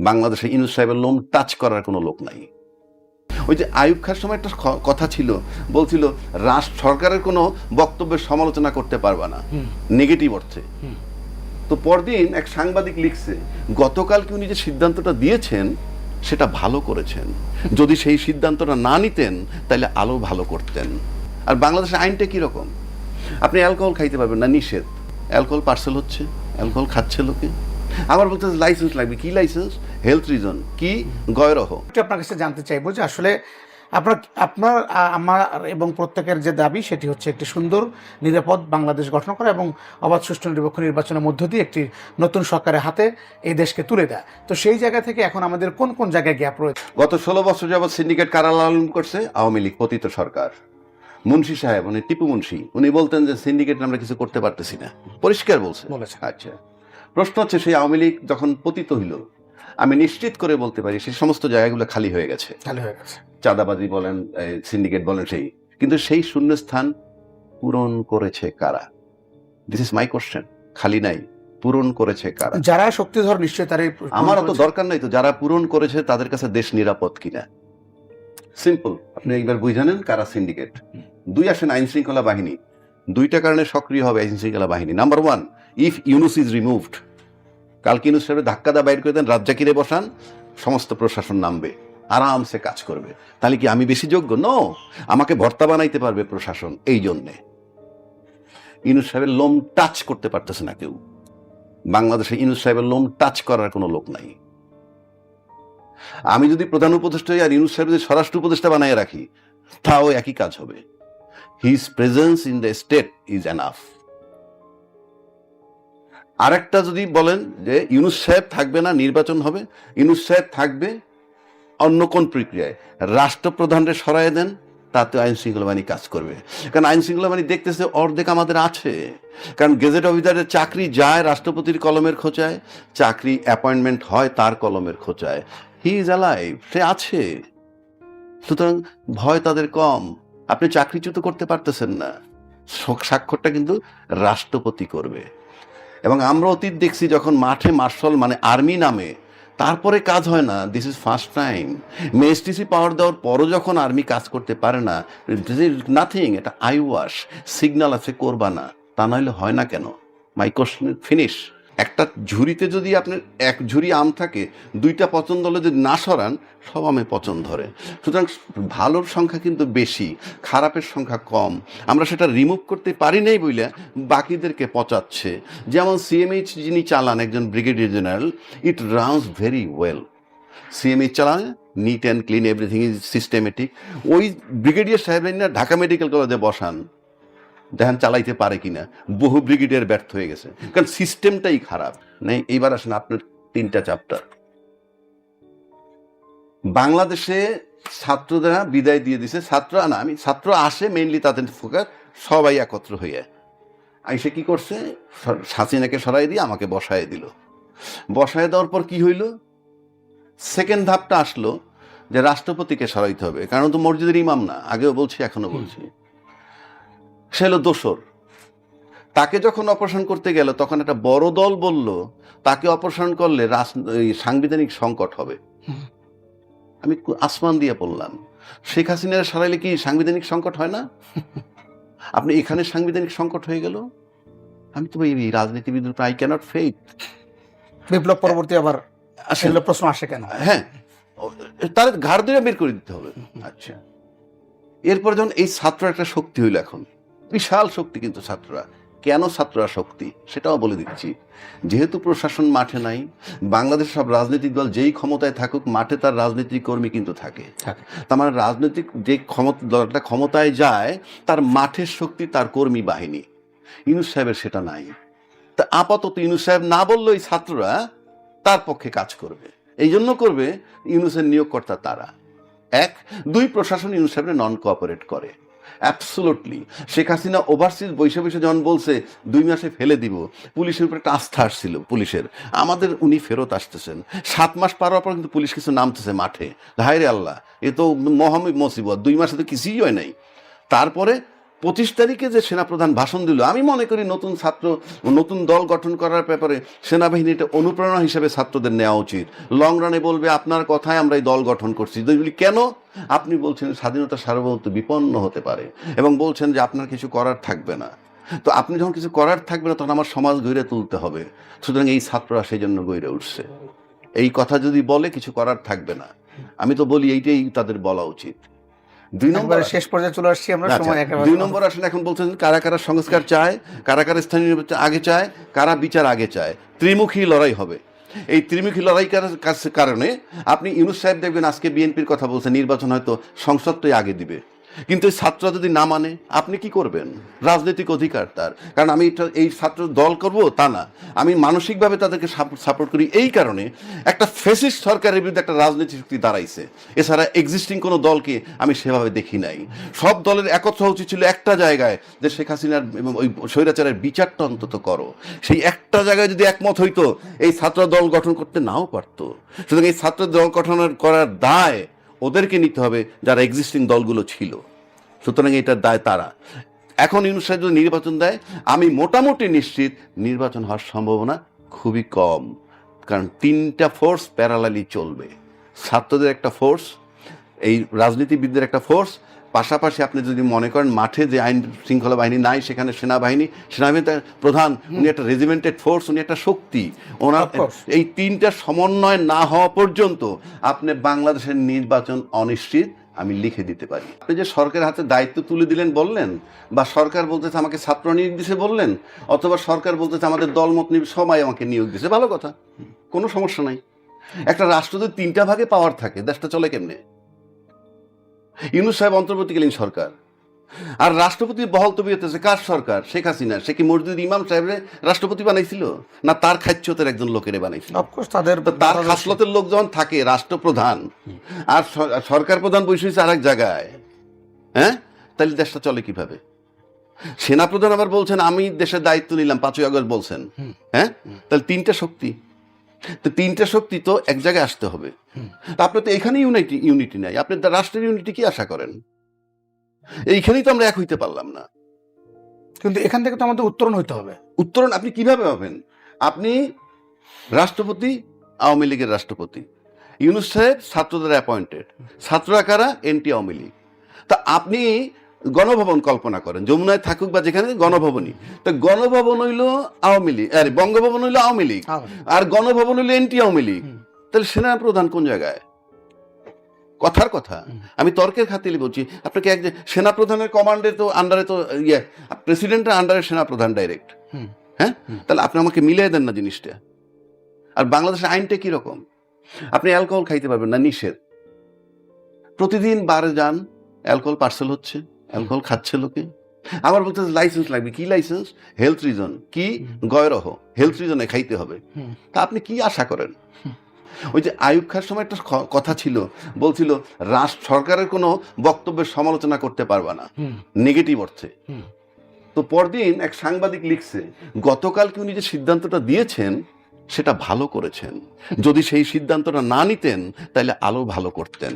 বাংলাদেশে ইউনূস সাহেবের লোম টাচ করার কোনো লোক নাই। ওই যে আইয়ুব খাঁর সময় একটা কথা ছিল, বলছিল সরকারের কোনো বক্তব্যের সমালোচনা করতে পারবা না, নেগেটিভ অর্থে। তো পরদিন এক সাংবাদিক লিখছে, গতকালকে উনি যে সিদ্ধান্তটা দিয়েছেন সেটা ভালো করেছেন, যদি সেই সিদ্ধান্তটা না নিতেন তাহলে আলো ভালো করতেন। আর বাংলাদেশের আইনটা কীরকম, আপনি অ্যালকোহল খাইতে পারবেন না, নিষেধ। অ্যালকোহল পার্সেল হচ্ছে, অ্যালকোহল খাচ্ছে লোকে, আবার বলতে লাইসেন্স লাগবে। কি লাইসেন্স? হেলথ রিজন, কি গয়রহ। আপনার কাছে জানতে চাইবো যে আসলে আপনার আমার এবং প্রত্যেকের যে দাবি সেটি হচ্ছে একটি সুন্দর নিরাপদ বাংলাদেশ গঠন করা এবং অবাধ সুষ্ঠু নিরপেক্ষ নির্বাচনের মধ্য দিয়ে একটি নতুন সরকারের হাতে এই দেশকে তুলে দেয়। তো সেই জায়গা থেকে এখন আমাদের কোন কোন জায়গায় গ্যাপ রয়েছে? গত 16 বছর যাবৎ সিন্ডিকেট কারা লালন করছে? আওয়ামী লীগ পতিত সরকার। মুন্সি সাহেব, উনি টিপু মুন্সি, উনি বলতেন যে সিন্ডিকেট আমরা কিছু করতে পারতেছি না, পরিষ্কার বলছে। আচ্ছা, প্রশ্ন হচ্ছে সেই আওয়ামী লীগ যখন পতিত হইল, আমি নিশ্চিত করে বলতে পারি সেই সমস্ত জায়গাগুলো খালি হয়ে গেছে। চাঁদাবাজি বলেন, সিন্ডিকেট বলেন, কিন্তু সেই শূন্যস্থান পূরণ করেছে কারা? This is my question. খালি নাই, পূরণ করেছে কারা? যারা শক্তিধর নিশ্চয় তারাই। আমার অত দরকার নাই তো, যারা পূরণ করেছে তাদের কাছে দেশ নিরাপদ কিনা। সিম্পল, আপনি একবার বুঝানেন কারা সিন্ডিকেট। দুই আসেন আইন শৃঙ্খলা বাহিনী, দুইটা কারণে সক্রিয় হবে আইন শৃঙ্খলা বাহিনী। Number one, if Yunus is removed, কালকে ইউনুস সাহেব ধাক্কা দা বাইর করে দেন, রাজ্জাকিরে বসান, সমস্ত প্রশাসন নামবে, আরামসে কাজ করবে। তাহলে কি আমি বেশি যোগ্য? নো, আমাকে ভর্তা বানাইতে পারবে প্রশাসন। এই জন্যে ইউনুস সাহেবের লোম টাচ করতে পারতেছে না কেউ। বাংলাদেশে ইউনুস সাহেবের লোম টাচ করার কোনো লোক নাই। আমি যদি প্রধান উপদেষ্টা হই আর ইউনুস সাহেব যদি স্বরাষ্ট্র উপদেষ্টা বানায় রাখি, তাও একই কাজ হবে। His presence in the state is enough. আরেকটা যদি বলেন যে ইউনুস সাহেব থাকবে না, নির্বাচন হবে, ইউনুস সাহেব থাকবে অন্য কোন প্রক্রিয়ায়, রাষ্ট্রপ্রধানরে সরাই দেন, তাতে আইন শৃঙ্খলা বাহিনী কাজ করবে। কারণ আইন শৃঙ্খলা বাহিনী দেখতেছে অর্ধেক আমাদের আছে। কারণ গেজেট অফিসারের চাকরি যায় রাষ্ট্রপতির কলমের খোঁচায়, চাকরি অ্যাপয়েন্টমেন্ট হয় তার কলমের খোঁচায়। হি ইজ অ্যালাইভ, সে আছে। সুতরাং ভয় তাদের কম। আপনি চাকরিচ্যুত করতে পারতেছেন না, স্বাক্ষরটা কিন্তু রাষ্ট্রপতি করবে। এবং আমরা অতীত দেখছি যখন মাঠে মার্শাল মানে আর্মি নামে, তারপরে কাজ হয় না। This is first time. মেএসটিসি পাওয়ার দেওয়ার পরও যখন আর্মি কাজ করতে পারে না, দিস ইজ নাথিং, এটা আই ওয়াশ, সিগন্যাল আছে, করবা না, তা নাহলে হয় না কেন? My question finish. একটা ঝুড়িতে যদি আপনার এক ঝুড়ি আম থাকে, দুইটা পছন্দ হলে যদি না সরান, সব আমে পছন্দ ধরে। সুতরাং ভালোর সংখ্যা কিন্তু বেশি, খারাপের সংখ্যা কম। আমরা সেটা রিমুভ করতে পারি নাই বলে বাকিদেরকে পচাচ্ছে। যেমন সিএমএইচ যিনি চালান, একজন ব্রিগেডিয়ার জেনারেল, ইট রানস ভেরি ওয়েল। সিএমএইচ চালান, neat and clean, everything is systematic. ওই ব্রিগেডিয়ার সাহেব না ঢাকা মেডিকেল কলেজে বসান, দেখেন চালাইতে পারে কিনা। বহু ব্রিগেডিয়ার ব্যর্থ হয়ে গেছে, কারণ সিস্টেমটাই খারাপ। নেই, এইবার আসেন আপনার 3টা চ্যাপ্টার। বাংলাদেশে ছাত্ররা বিদায় দিয়ে দিছে, ছাত্র আসে মেইনলি, তাদের ফোকাস সবাই একত্র হইয়া আইসে কি করছে, হাসিনাকে সরাই দিয়ে আমাকে বসায় দিল। বসায় দেওয়ার পর কি হইল, সেকেন্ড ধাপটা আসলো যে রাষ্ট্রপতিকে সরাইতে হবে, কারণ তো মসজিদের ইমাম না, আগেও বলছি এখনো বলছি। সে হলো দোসর। তাকে যখন অপারেশন করতে গেল, তখন একটা বড় দল বলল তাকে অপারেশন করলে সাংবিধানিক সংকট হবে। আমি আসমান দিয়ে বললাম, শেখ হাসিনার সরাইলে কি সাংবিধানিক সংকট হয় না? আপনি এখানে সাংবিধানিক সংকট হয়ে গেল। আমি তো এই রাজনীতিবিদ, আই ক্যানট ফেইথ। বিপ্লব পরবর্তী আবার আসলে প্রশ্ন আসে কেন? হ্যাঁ, তার ঘাড় ধরে বের করে দিতে হবে। আচ্ছা, এরপর যখন এই ছাত্র একটা শক্তি হইল, এখন বিশাল শক্তি, কিন্তু ছাত্ররা কেন ছাত্ররা শক্তি সেটাও বলে দিচ্ছি। যেহেতু প্রশাসন মাঠে নাই, বাংলাদেশ সব রাজনৈতিক দল যেই ক্ষমতায় থাকুক, মাঠে তার রাজনৈতিক কর্মী কিন্তু থাকে। তার মানে রাজনৈতিক যে দলটা ক্ষমতায় যায়, তার মাঠের শক্তি তার কর্মী বাহিনী। ইউনূস সাহেবের সেটা নাই। তা আপাতত ইউনূস সাহেব না বললেই ছাত্ররা তার পক্ষে কাজ করবে। এই জন্য করবে, ইউনূসের নিয়োগকর্তা তারা। 1, 2, প্রশাসন ইউনূস সাহেবের নন কোঅপারেট করে। অ্যাবসোলুটলি। শেখ হাসিনা ওভারসিজ বৈশে যখন বলছে 2 মাসে ফেলে দিব, পুলিশের উপর একটা আস্থা আসছিল পুলিশের, আমাদের উনি ফেরত আসতেছেন। 7 মাস পার হওয়ার পর কিন্তু পুলিশ কিছু নামতেছে মাঠে, হায় রে আল্লাহ, এ তো মহামুসিবত, 2 মাসে তো কিছুই হয় নাই। তারপরে 25 তারিখে যে সেনাপ্রধান ভাষণ দিল, আমি মনে করি নতুন দল গঠন করার ব্যাপারে সেনাবাহিনী এটা অনুপ্রেরণা হিসেবে ছাত্রদের নেওয়া উচিত। লং রানে বলবে আপনার কথায় আমরা এই দল গঠন করছি। কেন? আপনি বলছেন স্বাধীনতা সার্বভৌমত্ব বিপন্ন হতে পারে এবং বলছেন যে আপনার কিছু করার থাকবে না। তো আপনি যখন কিছু করার থাকবে না, তখন আমার সমাজ গড়ে তুলতে হবে। সুতরাং এই ছাত্ররা সেই জন্য গড়ে উঠছে। এই কথা যদি বলে কিছু করার থাকবে না, আমি তো বলি এইটাই তাদের বলা উচিত। 2 নম্বর, শেষ পর্যায়ে চলে আসছি আমরা, সময় একেবারে। 2 নম্বর আসলে এখন বলছেন কারা কারা সংস্কার চায়, কারা কারা স্থানীয় নির্বাচন আগে চায়, কারা বিচার আগে চায়। ত্রিমুখী লড়াই হবে। এই ত্রিমুখী লড়াই কারণে আপনি ইউনূস সাহেব দেখবেন আজকে বিএনপির কথা বলছে, নির্বাচন হয়তো সংসদটাই আগে দিবে। কিন্তু এই ছাত্ররা যদি না মানে, আপনি কি করবেন? রাজনৈতিক অধিকার তার। কারণ আমি এই ছাত্র দল করব তা না, আমি মানসিকভাবে তাদেরকে সাপোর্ট করি। এই কারণে একটা ফ্যাসিস্ট সরকারের বিরুদ্ধে একটা রাজনীতি শক্তি দাঁড়াইছে। এছাড়া এক্সিস্টিং কোনো দলকে আমি সেভাবে দেখি নাই। সব দলের একত্র উচিত ছিল একটা জায়গায়, যে শেখ হাসিনার এবং ওই স্বৈরাচারের বিচারটা অন্তত করো। সেই একটা জায়গায় যদি একমত হইতো, এই ছাত্র দল গঠন করতে নাও পারতো। সুতরাং এই ছাত্র দল গঠন করার দায় ওদেরকে নিতে হবে, যারা এক্সিস্টিং দলগুলো ছিল। সুতরাং এটার দায় তারা। এখন ইউনূস সাহেব যদি নির্বাচন দেয়, আমি মোটামুটি নিশ্চিত নির্বাচন হওয়ার সম্ভাবনা খুবই কম। কারণ 3টা ফোর্স প্যারালালি চলবে। ছাত্রদের একটা ফোর্স, এই রাজনীতিবিদদের একটা ফোর্স, পাশাপাশি আপনি যদি মনে করেন মাঠে যে আইন শৃঙ্খলা বাহিনী নাই, সেখানে সেনাবাহিনী প্রধান, উনি একটা রেজিমেন্টেড ফোর্স, উনি একটা শক্তি। ওনার এই 3টা সমন্বয় না হওয়া পর্যন্ত আপনি বাংলাদেশের নির্বাচন অনিশ্চিত, আমি লিখে দিতে পারি। আপনি যে সরকারের হাতে দায়িত্ব তুলে দিলেন বললেন, বা সরকার বলতেছে আমাকে ছাত্র নিয়োগ দিছে বললেন, অথবা সরকার বলতেছে আমাদের দলমত সবাই আমাকে নিয়োগ দিছে, ভালো কথা, কোনো সমস্যা নাই। একটা রাষ্ট্র যদি 3টা ভাগে পাওয়ার থাকে, দেশটা চলে কেমনে? ইউনূস সাহেব অন্তর্বর্তীকালীন সরকার, আর রাষ্ট্রপতি বহাল তবিয়তেছে কার সরকার? শেখ হাসিনা। সে কি মসজিদ ইমাম সাহেবরে রাষ্ট্রপতি বানাইছিল, না তার খাচ্ছতের একজন লোকেরে বানাইছিল? তার খাসলতের লোক যখন থাকে রাষ্ট্রপ্রধান, আর সরকার প্রধান বসে হয়েছে আরেক জায়গায়, হ্যাঁ, তাহলে দেশটা চলে কিভাবে? সেনাপ্রধান আবার বলছেন আমি দেশের দায়িত্ব নিলাম, 5ই আগস্ট বলছেন, হ্যাঁ, তাহলে 3টা শক্তি, তো 3টা শক্তি তো এক জায়গায় আসতে হবে। তা আপনি তো এখানে ইউনিটি নাই, আপনি রাষ্ট্রের ইউনিটি কি আশা করেন? এইখানেই তো আমরা এক হইতে পারলাম না। কিন্তু এখান থেকে তো আমাদের উত্তরণ হইতে হবে। উত্তরণ আপনি কিভাবে পাবেন? আপনি রাষ্ট্রপতি, আওয়ামী লীগের রাষ্ট্রপতি, ইউনূস সাহেব ছাত্রদের অ্যাপয়েন্টেড, ছাত্ররা কারা? এনটি আওয়ামী লীগ। তা আপনি গণভবন কল্পনা করেন, যমুনায় থাকুক বা যেখানে, গণভবনই। তা গণভবন হইল আওয়ামী লীগ, আরে বঙ্গভবন হইল আওয়ামী লীগ, আর গণভবন হইল এনটি আওয়ামী লীগ। তাহলে সেনা প্রধান কোন জায়গায়? কথার কথা, আমি তর্কের খাতিরে বলছি আপনাকে। সেনা প্রধানের কমান্ডে তো আন্ডারে তো প্রেসিডেন্টের আন্ডারে সেনা প্রধান ডাইরেক্ট, হ্যাঁ, তাহলে আপনি আমাকে মিলিয়ে দেন না জিনিসটা। আর বাংলাদেশের আইনটা কিরকম? আপনি অ্যালকোহল খাইতে পারবেন না, নিষেধ। প্রতিদিন বারে যান, অ্যালকোহল পার্সেল হচ্ছে, অ্যালকোহল খাচ্ছে লোকে। আবার বলতে লাইসেন্স লাগবে। কি লাইসেন্স? Health reason. কি? গয়রহ, হেলথ রিজনে খাইতে হবে। তা আপনি কি আশা করেন? ওই যে আইয়ুব খাঁর সময় একটা কথা ছিল, বলছিল সরকারের কোনো বক্তব্যের সমালোচনা করতে পারবে না, নেগেটিভ অর্থে। তো পরদিন এক সাংবাদিক লিখছে, গতকালকে উনি যে সিদ্ধান্তটা দিয়েছেন সেটা ভালো করেছেন, যদি সেই সিদ্ধান্তটা না নিতেন তাহলে আলো ভালো করতেন।